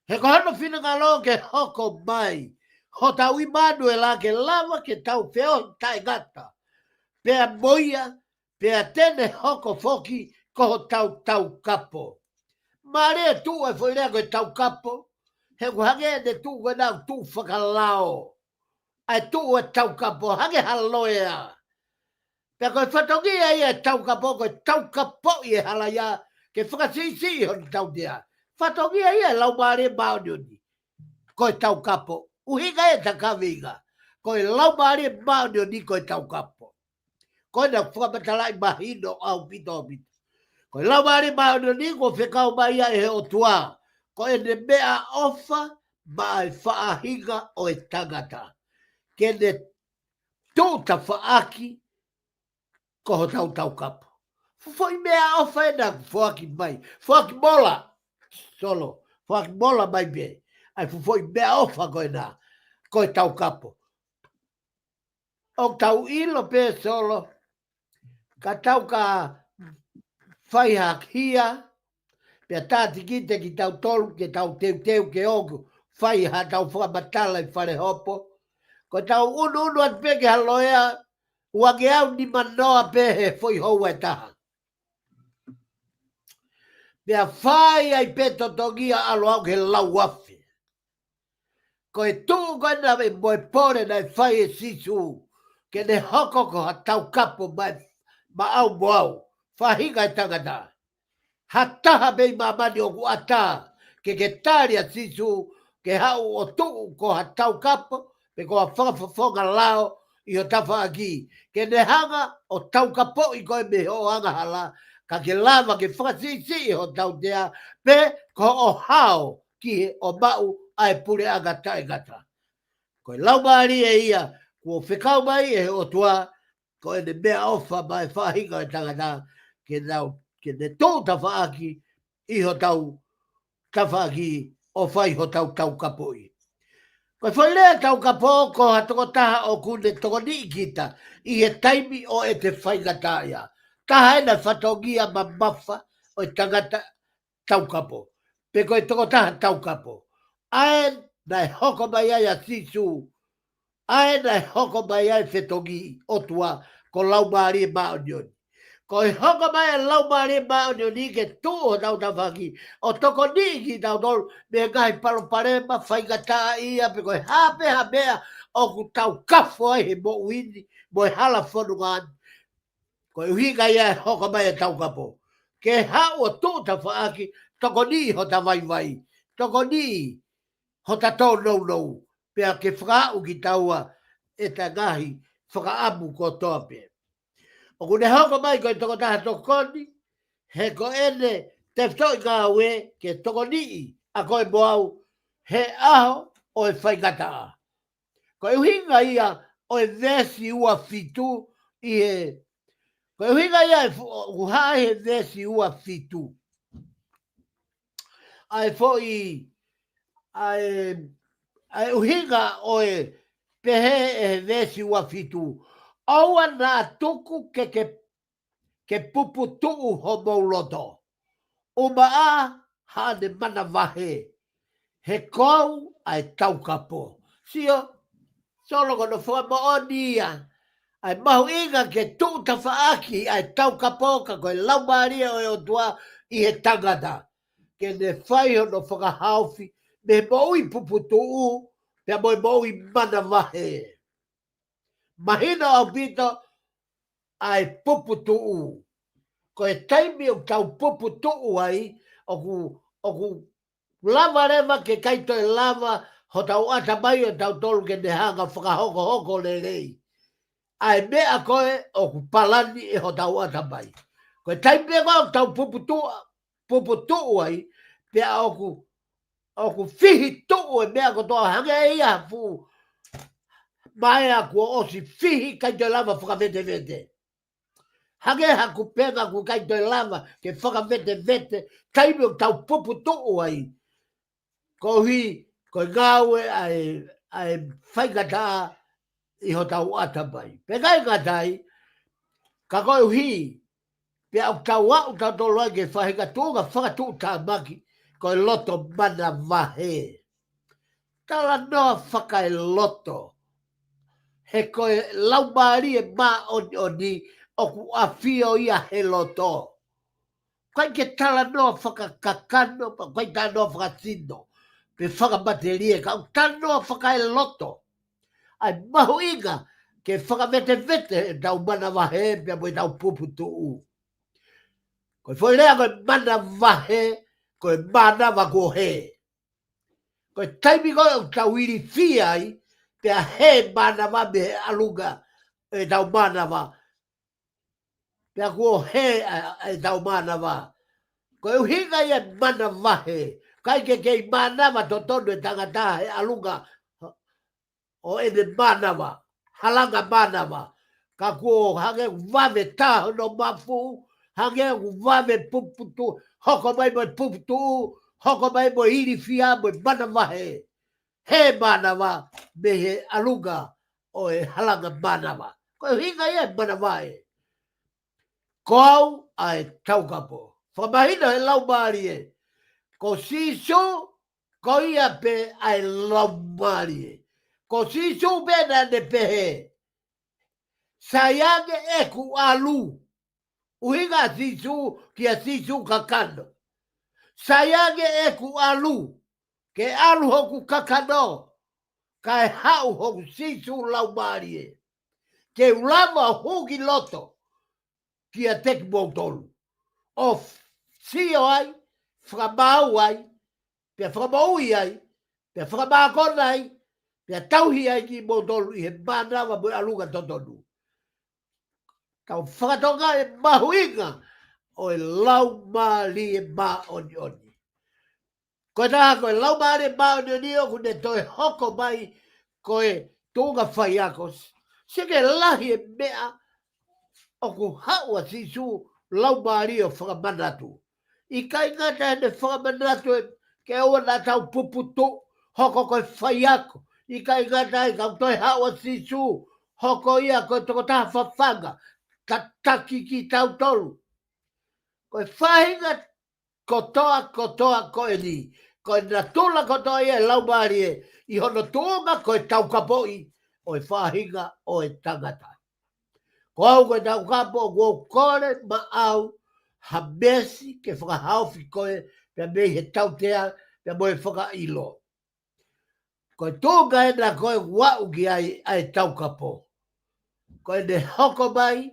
He ko hono whina ngalo ke hoko mai. Ho tau Immanuel ke lava ke tau feo tai gata. Pea moia, pea tene hoko foki ko tau kapo. Mare tu e foi lea ko tau kapo. He ko hage de tu ko nau tu whakalao. Ai tu e tau kapo, hage haloea. Pea ko whatongi ai e tau kapo, ko tau kapo I e halaya. Ke whakasisi hon tau dea. Whatongi ai e lau mare maunioni. Ko tau kapo. Uhinga e takavinga. Ko e lau maari e maunio ni ko e tau kapo. Ko e na whakamatala I mahino au pito pito. Ko e lau maari e maunio ni ko whekau mai a e o tua. Ko e ne mea ofa ma e whaahinga o e tangata. Ke ne tūta whaaki ko ho tau kapo. Foi mea ofa e na whaaki mai. Whaaki mola. Solo. Whaaki mola mai be. Ai foi mea ofa ko e na. Ko e tau kapo. O tau ilo pe solo. Ka tau ka whai hakia. Pea tāti kite ki tau tolu ke tau teu ke ogu. Whai ha tau whakamatala I whare hopo. Ko tau unu at peke haloea. Wage au ni manoa pe he foi hou e taha. Pea whai ai peto togia alo au ke lau afi. Ko e tū koe na me moe pore na whai e sisu. Ke ne hoko ko ha tau kapo mai ma au moau. Whahinga e tangata. Ha taha mei mamani o ku ata. Ke tari a sisu. Ke hau o tū ko ha tau kapo. Pe ko ha whakafonga lao I o tafa aki. Ke ne hanga o tau kapo I koe me ho hanga hala. Ka ke lava ke whakasisi I ho tau dea. Pe ko o hao ki o mau ai pure agata e gata. Ko e lau maari e ia, ko whekau mai e o tua, ko e ne mea ofa mai whahinga e tangata, ke ne tōta whaaki, I ho tau tawhaaki o whai ho tau kapoi. Ko e whai lea tau kapo, ko ha toko taha o kune toko ni kita, I he taimi o e te whaingata ia. Taha e na whatongia ma mawha o e tangata tau kapo. Pe ko e toko taha tau kapo. Ae Nai hoko mai ai a sisu. Ai nai hoko mai ai whetongi o tua ko lau maari maonioni. Ko i hoko mai a lau maari maonioni ke tū o tau tawhaki. O toko ni ki tau tolu me ngai palo parema whaingata ia pe koe hape ha mea o ku tau kafo ai he mo uini mo e hala whanu ngani. Ko i hinga ia hoko mai a tau kapo. Ke hao o tū ta whaaki toko ni ho ta vai vai. Toko ni ho ta tō nou nou. Pea ke whakau ki taua e ta ngahi whakaamu ko toa pea. O kune hoko mai koe toko taha toko koni, he ko ene te whtoi ngā ue ke toko nii a koe moau he aho o e whaingata a. Ko e uhinga ia o e vesi ua fitu i he. Ko e uhinga ia e uhae he vesi ua fitu. Ai fo i ai uhinga o e pehe e vesi ua fitu. Aua nā tuku ke pupu tuu ho mauloto. Uma a hane mana vahe. He kou ai taukapo. Sio, solo kono fua mo onia. Ai mahu inga ke tuu tawhaaki ai taukapo ka koe laumaria o e o tua i he tangata. Ke ne whai hono whakahaufi me moui pupu tuu pia moui mana vahe. Mahina au pito ai pupu tuu. Ko e taimi o tau pupu tuu ai, o ku lava rewa ke kaito e lava ho tau ata mai o tau tolu ke ne hanga whakahoko hoko le rei. Ai mea koe o ku palani e ho tau ata mai. Ko e taimi o tau pupu tuu ai, pia o ku fihi tuu e mea ko toa hange ia fu. Mai a kua osi fihi kaito e lava whakavete vete. Hage haku pega ku kaito e lava ke whakavete vete taimi o tau pupu tuu ai. Ko hi, ko ngawe ai whaingata i ho tau ata mai. Pekai ngatai, ka koe hi, pe au tau au tau tolu ai ke whahingatunga whakatu tā maki, ko loto mana vahe. Tala noa whakai loto. He koe laumari e mā oni o ku awhio ia he loto. Kai ke tala noa whakakakano, pa kai tā noa whakatino, pe whakamateria, ka au tā noa whakai loto. Ai mahu inga, ke whakamete vete e tau mana wahe, pia mo i tau pupu tuu. Koe whoi lea koe mana wahe, koe mana wako he. Koe taimi koe au tau iri fiai, pia he mana wa me alunga e tau mana wa. Pia kuo he e tau mana wa. Koe uhinga ia mana wahe. Kai ke kei mana wa to tonu e tangata he alunga o ene mana wa. Halanga mana wa. Ka kuo hange wame taho no mafu. Hange wame puputu. Hoko mai mo puputu. Hoko mai mo iri fia mo mana wahe. He mana wa me he alunga o e halanga mana wa. Koe hinga ia mana wahe. Kou ai taukapo. Whamahina he laumari e. Ko sisu, ko ia pe ai laumari e. Ko sisu bena ne pehe. Sayange e ku alu. Uhinga sisu kia sisu kakano. Sayange e ku alu. Ke alu hoku kakano. Kai hau hoku sisu laumari e. Ke ulama huki loto. Kia tek moutolu. Of sio ai, whakamau ai, pia whakamaui ai, pia whakamākona ai, pia tauhi ai ki moutolu i he mānawa mo alunga totonu. Kau whakatonga e mahuinga o e lau maali e mā oni oni. Koe taha koe lau maali e mā oni oni o kune toi hoko mai koe tūnga whai akos. Sike lahi e mea o ku haua sisu lau maari o whakamanatu. I kai ngata hene whakamanatu e ke ua nā tau puputu hoko koe whai ako. I kai ngata e kau toi haua sisu hoko ia koe toko taha whawhanga. Taki ki tau tolu. Koe whahinga kotoa koe ni. Ko na tula ko to ia lau mari e. I hono tūnga ko e tau kapoi o e whahinga o e tangata. Ko au ko e tau kapo o kore ma au ha besi ke whakahauwhi koe pia mei he tau tea pia mo e whakailo. Ko e tūnga e na koe wau ki ai tau kapo. Ko e ne hoko mai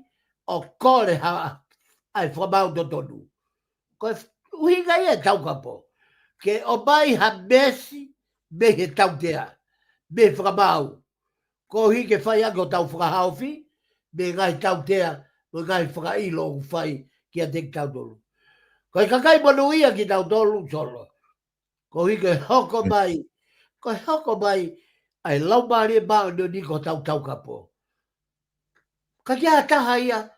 o kore ha ai whamau to tonu. Ko e uhinga i e tau kapo. Ke o mai ha besi me he tau tea. Me whakamau. Ko hi ke whai ako tau whakahauwhi. Me ngai tau tea. Me ngai whakailo o whai ki a te tau tolu. Ko e kakai manu ia ki tau tolu solo. Ko hi ke hoko mai. Ko hoko mai. Ai lau maari e mao ni ko tau kapo. Ka kia taha ia.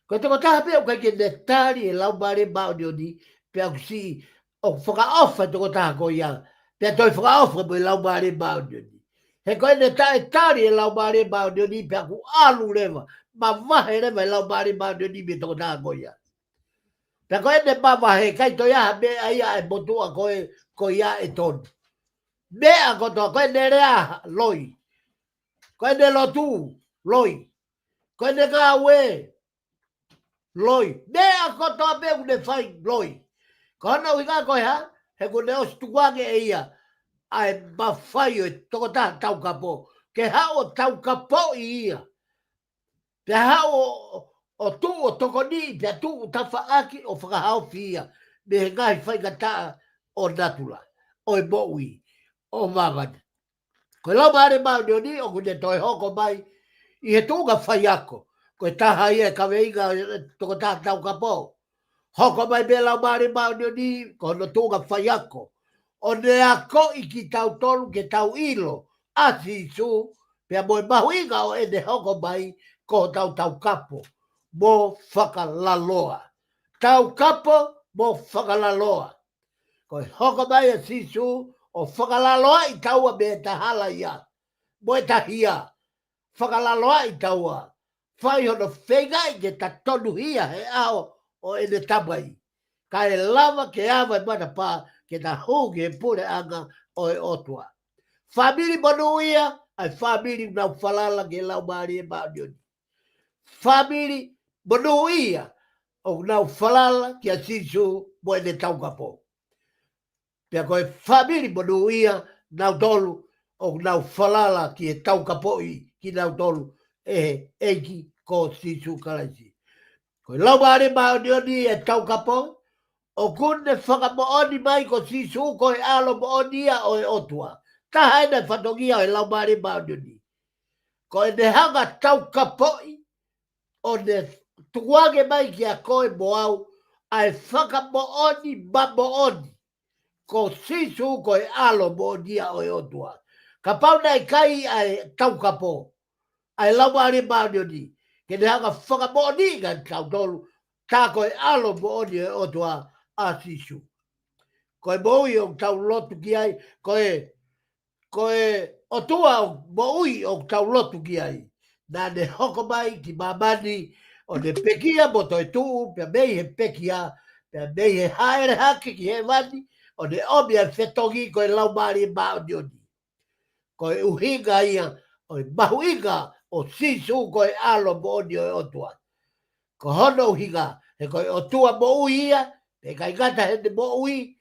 Ko te ko taha pia ka ke ne tari e lau maari e mao ni. Pia kusi. O whakaofa te ko taha ko ia. Pia toi whakaofa mo e lau maari e mao ni. He koe ne tae tari e lau maari e mao ni. Pia ku alu rewa. Ma wahe rewa e lau maari e mao ni. Me te ko taha ko ia. Pia koe ne ma wahe. Kai toi aha me aia e motua ko ia e tonu. Mea kotoa, koe ne rea loi. Koe ne lotu, loi. Koe ne kawe, loi. Mea kotoa me une whai, loi. Kono wika koe ha, he kune os tuwange e ia. Ai mawhai o toko taha tau kapo. Ke hao tau kapo i ia. Pe hao o tu o toko ni, pe tu o tafa aki o whakahau fi ia. Me he ngai whai kataa o natula. O e moui. O mamani. Ko lau maare mao ni o kune toi hoko mai i he tūga whai ako. Ko e taha ia ka weinga toko taha tau kapo. Hoko mai me lau maare mao ni ko no tūga whai ako. O ne ako i ki tau tolu ke tau ilo. Asi su pia moe mahuinga o e ne hoko mai ko tau kapo. Mo whakalaloa. Tau kapo mo whakalaloa. Ko e hoko mai a sisu o whakalaloa i taua me tahala ia. Mo e tahia. Whakalaloa i taua. Whai hono whenga i ke ta tonu hia he ao o ene tamai. Ka e lava ke awa i mana pā ke ta hungi e pure anga o e otua. Whamiri manu ia ai whamiri nau whalala ke lau maari e maanioni. Whamiri manu ia o nau whalala ki a sisu mo ene taukapo. Pea koe whamiri manu ia nau tolu o nau whalala ki e taukapoi ki nau tolu e eiki ko sisu karaisi. Koe lau maare maonioni e taukapo o kune whakamooni mai ko sisu koe alo mooni ia o e otua. Taha ena whatongia o e lau maare maonioni. Koe ne hanga taukapoi o ne tuange mai ki a koe moau ai whakamooni mamooni. Ko sisu ko e alo mo dia o e otua. Ka pau nei kai ai taukapo. Ai lau maare maonioni. Ke ne hanga whakamooni ka tau tolu. Tā ko e alo mo oni o e otua a sisu. Ko e moui o tau lotu ki ai. Ko e otua o moui o tau lotu ki ai. Nā ne hoko mai ki mamani o ne pekia mo toi tuu. Pia mei he pekia. Pia mei he haere hake ki he mani. O ne omi a whetongi ko e lau maari maonioni. Ko e uhinga ia, o e mahuinga o sisu ko e alo mo oni o e otua. Ko hono uhinga, he ko e otua mo ui ia, pe kai gata he ne mo ui,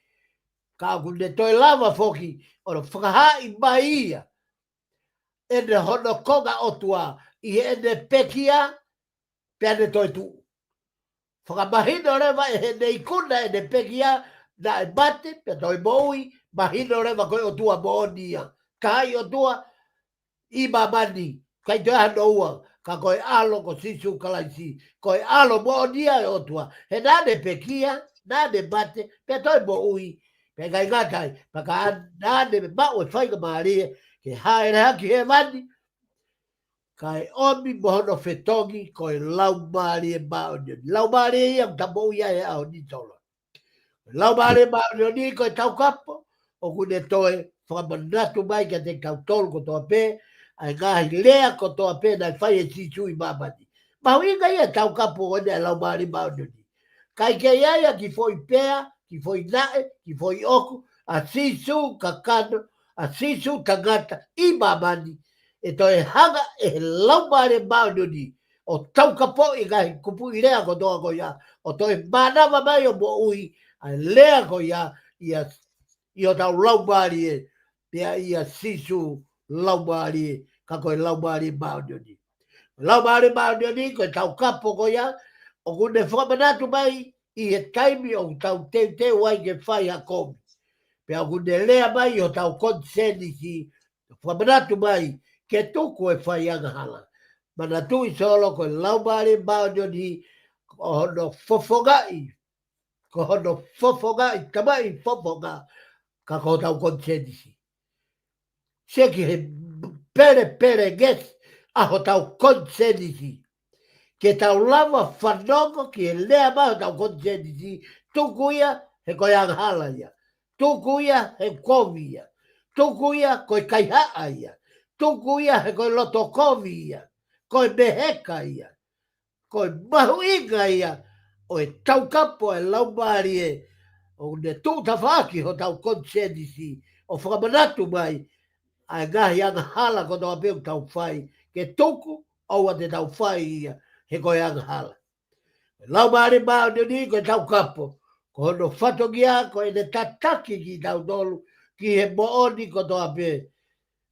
ka kune toi lava foki, o no whakahai mai ia. E ne hono konga otua, i he ne pekia, pe ane toi tu. Whakamahino rewa e he ne ikuna e ne pekia, na e mate, pe toi moui, mahino rewa koe o tua mooni ia. Kai o tua, i mamani, kai toi hano ua, ka koe alo ko sisu kalaisi, koe alo mooni ia e o tua. He nane pekia, nane mate, pe toi moui, pe kai gatai, pa ka nane me mau e whaika maarie, ke haere haki he mani, kai omi mohono whetongi, koe lau maarie maoni. Lau maarie ia, ta moui ia e au ni tolo. Lau maare maonioni ko e tau kapo, o kune toe whakamanatu mai ka te tau tolu ko toa pē, ai ngahi lea ko toa pē nai whai e sisu i mamani. Mahuinga ia tau kapo o ne lau maare maonioni. Kai ke iaia ki foi pēa, ki foi nae, ki foi oku, a sisu kakano, a sisu tangata I mamani, e toi hanga e laumare maunoni, o taukapo I gahi kupu I lea ko toa ko ia, o toi manawa mai o mo ui, a lea ko ia, I o tau laumare e, pia ia sisu laumare e, ka koe laumare maunoni. Laumare maunoni, koe taukapo ko ia, o kune whamanatu mai, I he taimi o tau te wai ke whai a komi. Pea kune lea mai o tau konseni ki whamanatu mai ke tuku e whai anga hala. Mana tui solo ko laumare maunoni o hono fofongai. Ko hono fofongai, tamai fofonga ka ko tau konseni si. Se ki he pere ges a ho tau konseni si. Ke tau lava whanongo ki e lea mai o tau konseni si. Tuku ia he koe anghala ia. Tuku ia he kovi ia. Tuku ia koe kaihaa ia. Tuku ia he koe loto kovi ia. Koe meheka ia. Koe mahuinga ia. O e taukapo e laumari e. O ne tūta whaki ho tau konseni si. O whakamanatu mai. Ai gahi anga hala ko toa peu tau whai. Ke tuku au a te tau whai ia. He koe anga hala. Laumari maunoni koe taukapo. Ko hono whatongia ko e ne tataki ki tau tolu. Ki he mooni ko toa peu.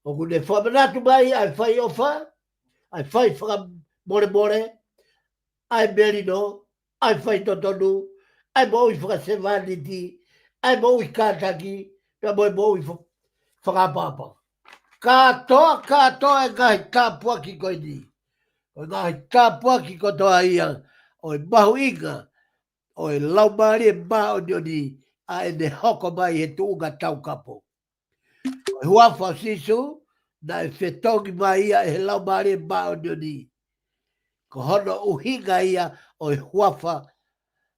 O kune whamanatu mai ai whai ofa. Ai whai whaka more. Ai merino. Ai whai totonu. Ai moui whaka sevaniti. Ai moui kātaki. Pea moui whakapapa. Katoa e ngahi tāpua ki koe ni. O ngahi tāpua ki ko toa ia. O e mahu inga. O e laumari e maunioni. A e ne hoko mai he tuunga taukapo. O e huafa sisu. Na e whetongi mai ia e he laumari e maunioni. Ko hono uhinga ia o e huafa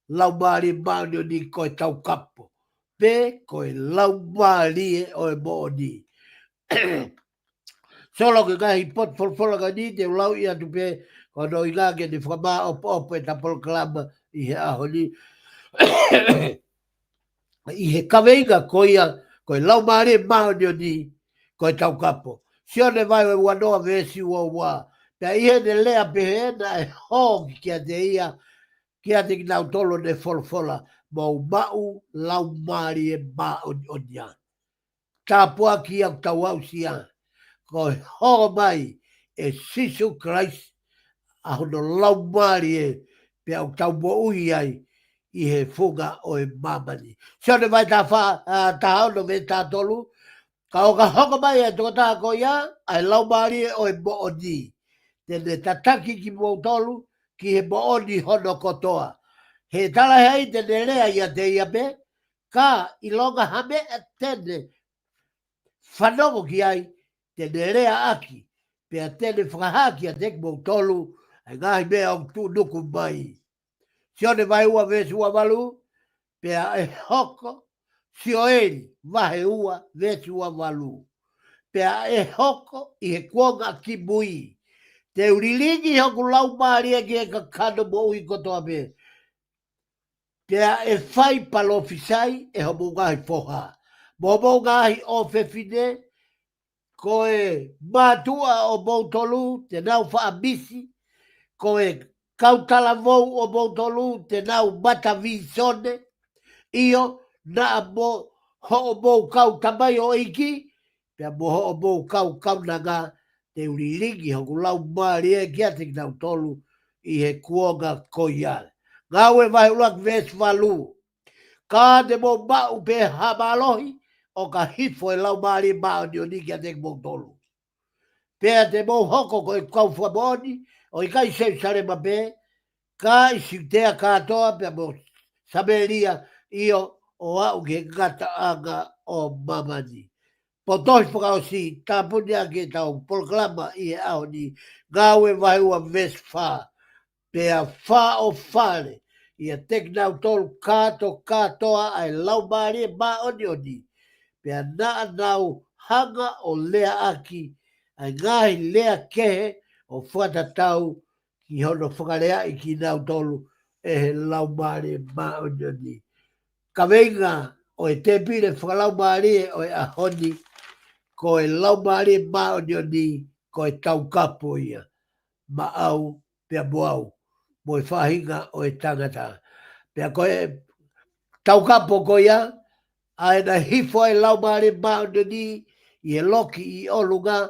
laumari e maunioni ko e taukapo. Pe ko e laumari o e mooni. Solo ke ngahi pot folfola ka ni te ulau ia tupe kono i ngā ke ni whakama opo e tapol klama I he aho ni. I he kaweinga ko ia ko e laumare maunioni ko e taukapo. Sione vai e wanoa vesi ua ua. Pea ihe ne lea pehena e hongi kia te ia kia te kinau tolo ne folfola mau laumare e maunionia. Tāpua ki au tau au sian. Ko ho mai e Sisu Christ a hono laumari e pe au tau mo ui ai I he fuga o e mamani. Sione vai ta hauno me ta tolu, ka o ka hoko mai e toko tā ko ia, ai laumari e o e mooni. Tene tataki ki mo tolu, ki he mooni hono kotoa. He tala hei tene lea ia te ia pe, ka I longa hame e tene whanongo ki ai, tene rea aki, pea tene whakahaki a tek mou tolu, ai ngahi mea au tu nuku mai. Sione vai ua vesi ua walu, pea e hoko, sioeri, vahe ua vesi ua walu. Pea e hoko, I he kuonga ki mui. Te urilingi hoku lau maari e ki e kakano mo ui kotoa me. Pea e whai palofisai e homo ngahi foha. Mo ngahi o fefine, ko e mātua o Moutolu, te nau whaamisi, ko e kautala vou o Moutolu, te nau matavisone, io na mo ho o mou kau tamai o iki, pea mo ho o mou kau nanga, te uriringi hoku lau maari e kia te nau tolu, I he kuonga koiale. Ngau e vai uak ves valu, ka te mo mau pe hamalohi, o ka hifo e lau maari maoni o niki a te mo tolu. Pea te mo hoko ko e kau whamoni, o I kai seu sare ma pe, ka I siutea katoa pea mo saberia io o au ke gata anga o mamani. Po tohi whakao si, tā puni ake tau polklama I he ao ni, ngau e vai ua ves wha, pea wha o whare, I a teknau tolu katoa ai lau maari e maoni o ni. Pea naa nau hanga o lea aki, ai ngahi lea kehe o whatatau ki hono whakalea I ki nau tolu e he lau maari e maoni o ni. ka venga o e te pire whakalau maari o e ahoni ko e lau maari mao ni ko e tau kapo ia ma au pia moau mo e whahinga o e tangata. Pia ko e tau kapo ko ia a e na hifo e lau maari mao ni i e loki i olunga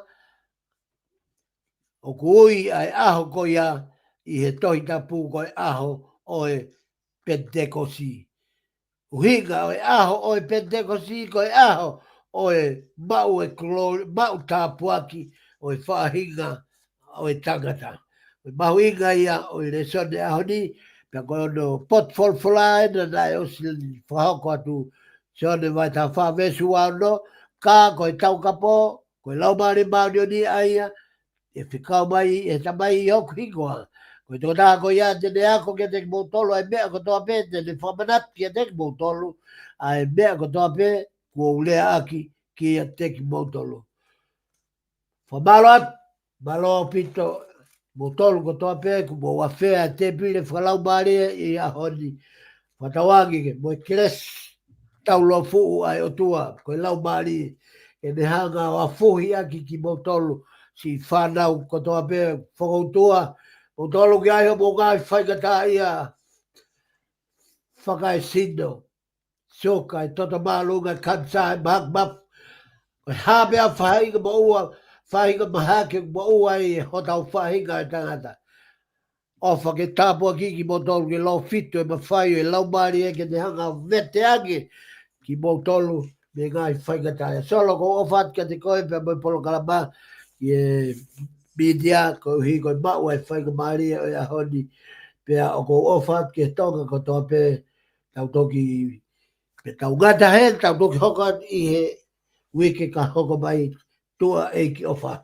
o kui ai aho ko ia i he tohi tapu ko e aho o e Pentekosi. Uhinga o e aho o e Pentekosi ko e aho o e mau tāpuaki o e whahinga o e tangata. O e mahuinga ia o e resone ahoni pia ko ono potfolfola ena na e osi whahoko atu sone vai tā whavesu ano ka ko e taukapo ko e laumare maunioni aia e whikau mai e tamai i hoku hingoa. Ko e tō tā ko ia te ne ako ke te mōtolo e mea ko tō apē te ne whamanati e te mōtolo a e mea ko tō apē kua ulea aki ki a te mōtolo. Whamalo atu, malo pito mōtolo ko tō apē ku mō wawhea te pire whakalau maria i ahoni. Whatawangi ke mo e kires taulo fuu ai o tua ko e lau maria e ne hanga o afuhi aki ki mōtolo. Si whanau ko tō apē whakautua, o tōlu ki ai mo ngai whaikata ia whakai sino, soka e tota mālunga kansa e mahakmap, o hāpea whahinga mo ua, whahinga mahake mo ua i hotau whahinga e tangata. O whake tāpua ki mo tōlu ki lau fitu e mawhai e lau maari e ke te hanga vete ange ki mo tōlu me ngai whaikata ia. Solo ko ofat ka te koe pe mo polo kalama, ye media ko hi ko ma wa fa ko mari e ahoni pe o ko ofat ke tonga ko to pe tau toki pe tau gata he tau toki hoka i he wiki ka hoko mai tua e ki ofat.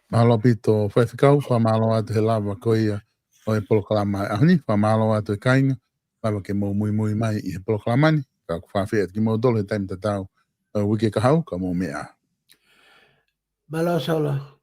Malo pito whaifikau, whamalo atu he lava ko ia o e polokalama ahoni, whamalo atu e kainga, lava ke mō mui mai i he polokalamani, ka ku whawhia ki mō dole taimi tatau wiki ka hau, ka mō mea. Malo sola.